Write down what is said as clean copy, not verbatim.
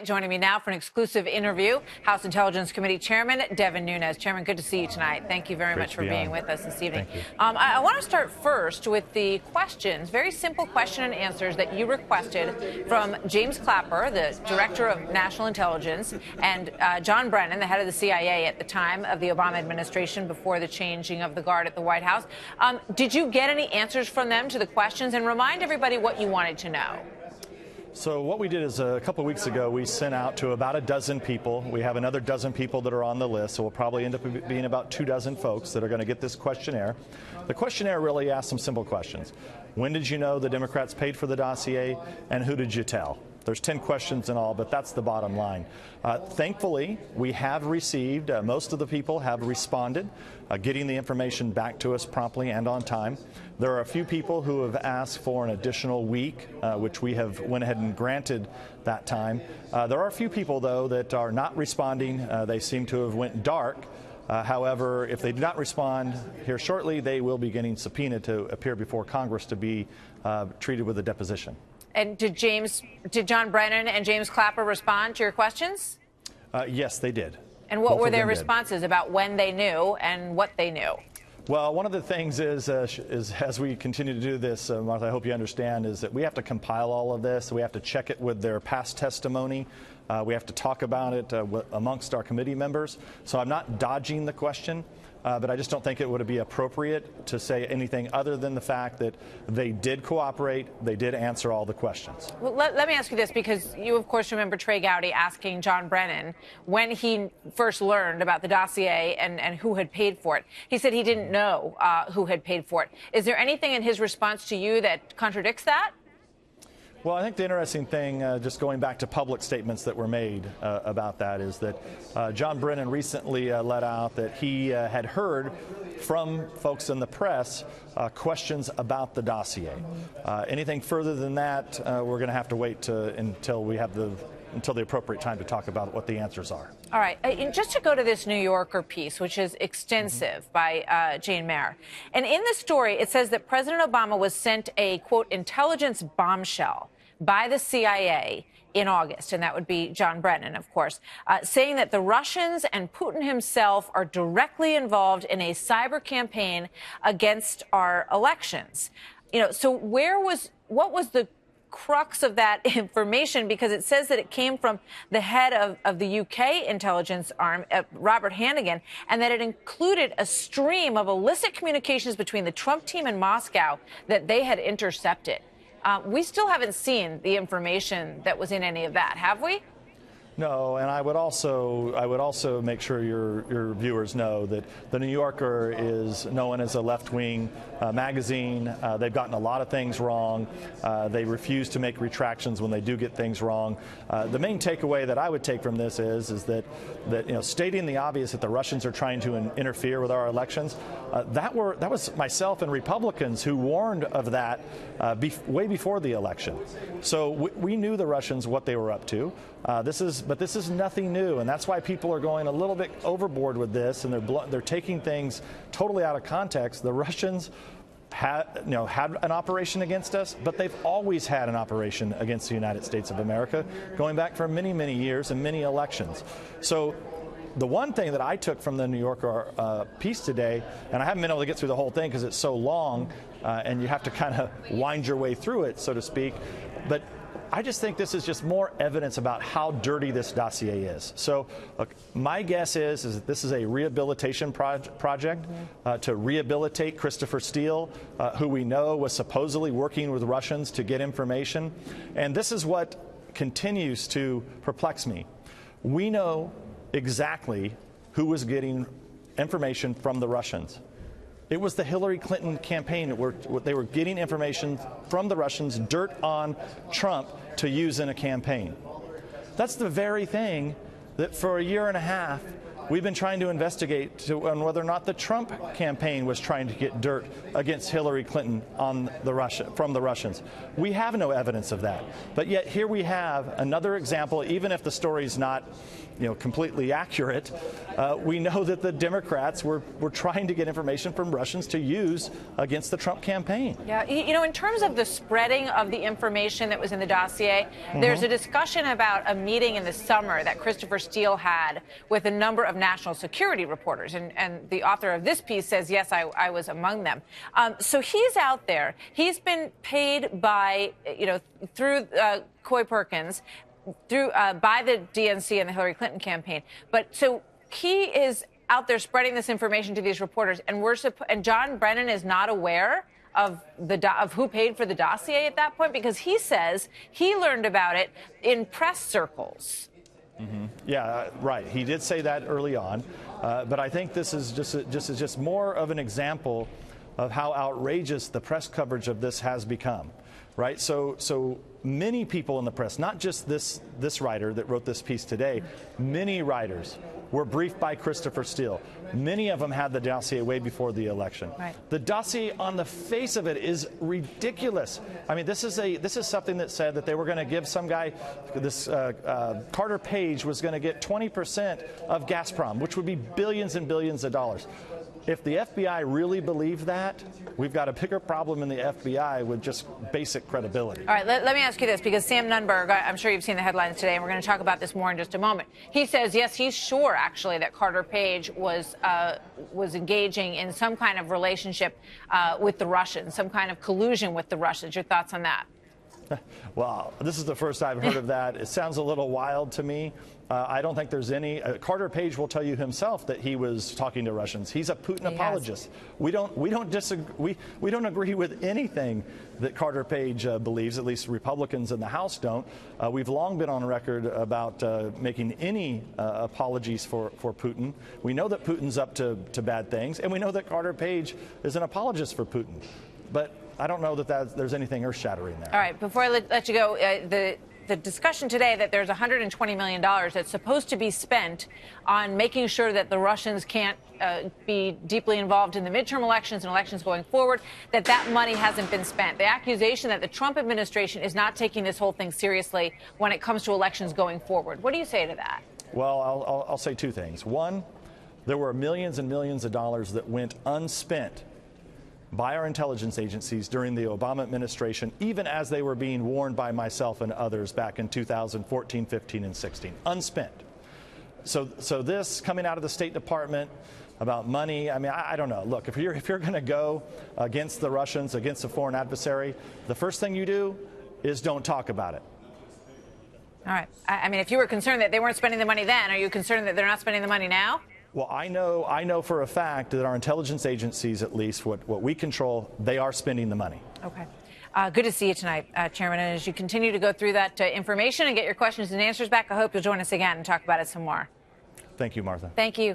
Joining me now for an exclusive interview, House Intelligence Committee Chairman Devin Nunes. Chairman, good to see you tonight. Thank you very much for being with us this evening. Thank you. I want to start first with the questions, very simple question and answers that you requested from James Clapper, the Director of National Intelligence, and John Brennan, the head of the CIA at the time of the Obama administration before the changing of the guard at the White House. Did you get any answers from them to the questions? And remind everybody what you wanted to know. So what we did is a couple of weeks ago, we sent out to about a dozen people. We have another dozen people that are on the list, so we'll probably end up being about 24 folks that are going to get this questionnaire. The questionnaire really asks some simple questions. When did you know the Democrats paid for the dossier, and who did you tell? There's 10 questions in all, but that's the bottom line. Thankfully, we have received, most of the people have responded, getting the information back to us promptly and on time. There are a few people who have asked for an additional week, which we have went ahead and granted that time. There are a few people, though, that are not responding. They seem to have went dark. However, if they do not respond here shortly, they will be getting subpoenaed to appear before Congress to be treated with a deposition. And did John Brennan and James Clapper respond to your questions? Yes, they did. And what were their responses about when they knew and what they knew? Well, one of the things is as we continue to do this, Martha, I hope you understand, is that we have to compile all of this. We have to check it with their past testimony. We have to talk about it amongst our committee members. So I'm not dodging the question. But I just don't think it would be appropriate to say anything other than the fact that they did cooperate, they did answer all the questions. Well, let me ask you this, because you, of course, remember Trey Gowdy asking John Brennan when he first learned about the dossier and who had paid for it. He said he didn't know who had paid for it. Is there anything in his response to you that contradicts that? Well, I think the interesting thing, just going back to public statements that were made about that, is that John Brennan recently let out that he had heard from folks in the press questions about the dossier. Anything further than that, we're going to have to wait until the appropriate time to talk about what the answers are. All right. Just to go to this New Yorker piece, which is extensive, by Jane Mayer. And in the story, it says that President Obama was sent a, quote, intelligence bombshell by the CIA in August, and that would be John Brennan, of course, saying that the Russians and Putin himself are directly involved in a cyber campaign against our elections. So what was the crux of that information? Because it says that it came from the head of the UK intelligence arm, Robert Hannigan, and that it included a stream of illicit communications between the Trump team and Moscow that they had intercepted. We still haven't seen the information that was in any of that, have we? No, and I would also make sure your viewers know that the New Yorker is known as a left-wing magazine. They've gotten a lot of things wrong. They refuse to make retractions when they do get things wrong. The main takeaway that I would take from this is that stating the obvious that the Russians are trying to interfere with our elections, that was myself and Republicans who warned of that way before the election. So we knew the Russians, what they were up to. But this is nothing new, and that's why people are going a little bit overboard with this, and they're taking things totally out of context. The Russians had an operation against us, but they've always had an operation against the United States of America, going back for many, many years and many elections. So the one thing that I took from the New Yorker piece today, and I haven't been able to get through the whole thing because it's so long, and you have to kind of wind your way through it, so to speak, but I just think this is just more evidence about how dirty this dossier is. So look, my guess is that this is a rehabilitation project to rehabilitate Christopher Steele, who we know was supposedly working with Russians to get information. And this is what continues to perplex me. We know exactly who was getting information from the Russians. It was the Hillary Clinton campaign where they were getting information from the Russians, dirt on Trump, to use in a campaign. That's the very thing that for a year and a half We've been trying to investigate on whether or not the Trump campaign was trying to get dirt against Hillary Clinton on from the Russians. We have no evidence of that. But yet here we have another example, even if the story's not completely accurate, we know that the Democrats were trying to get information from Russians to use against the Trump campaign. Yeah, in terms of the spreading of the information that was in the dossier, there's a discussion about a meeting in the summer that Christopher Steele had with a number of national security reporters. And the author of this piece says, yes, I was among them. So he's out there. He's been paid by, through Coy Perkins, by the DNC and the Hillary Clinton campaign. But so he is out there spreading this information to these reporters, and John Brennan is not aware of who paid for the dossier at that point, because he says he learned about it in press circles. Yeah, right. He did say that early on, but I think this is just more of an example of how outrageous the press coverage of this has become. Right. So many people in the press, not just this writer that wrote this piece today, many writers were briefed by Christopher Steele. Many of them had the dossier way before the election. Right. The dossier on the face of it is ridiculous. I mean, this is something that said that they were going to give some guy, this Carter Page was going to get 20% of Gazprom, which would be billions and billions of dollars. If the FBI really believed that, we've got a bigger problem in the FBI with just basic credibility. All right, let me ask you this, because Sam Nunberg, I'm sure you've seen the headlines today, and we're going to talk about this more in just a moment. He says, yes, he's sure, actually, that Carter Page was engaging in some kind of relationship with the Russians, some kind of collusion with the Russians. Your thoughts on that? Well, this is the first I've heard of that. It sounds a little wild to me. I don't think there's any. Carter Page will tell you himself that he was talking to Russians. He's a Putin apologist. We don't disagree. We don't agree with anything that Carter Page believes. At least Republicans in the House don't. We've long been on record about making any apologies for Putin. We know that Putin's up to bad things, and we know that Carter Page is an apologist for Putin. But I don't know that there's anything earth-shattering there. All right, before I let you go, the discussion today that there's $120 million that's supposed to be spent on making sure that the Russians can't be deeply involved in the midterm elections and elections going forward, that money hasn't been spent. The accusation that the Trump administration is not taking this whole thing seriously when it comes to elections going forward. What do you say to that? Well, I'll say two things. One, there were millions and millions of dollars that went unspent by our intelligence agencies during the Obama administration, even as they were being warned by myself and others back in 2014, 15, and 16. Unspent. So this coming out of the State Department about money, I mean, I don't know. Look, if you're going to go against the Russians, against a foreign adversary, the first thing you do is don't talk about it. All right. I mean, if you were concerned that they weren't spending the money then, are you concerned that they're not spending the money now? Well, I know for a fact that our intelligence agencies, at least what we control, they are spending the money. Okay. Good to see you tonight, Chairman. And as you continue to go through that information and get your questions and answers back, I hope you'll join us again and talk about it some more. Thank you, Martha. Thank you.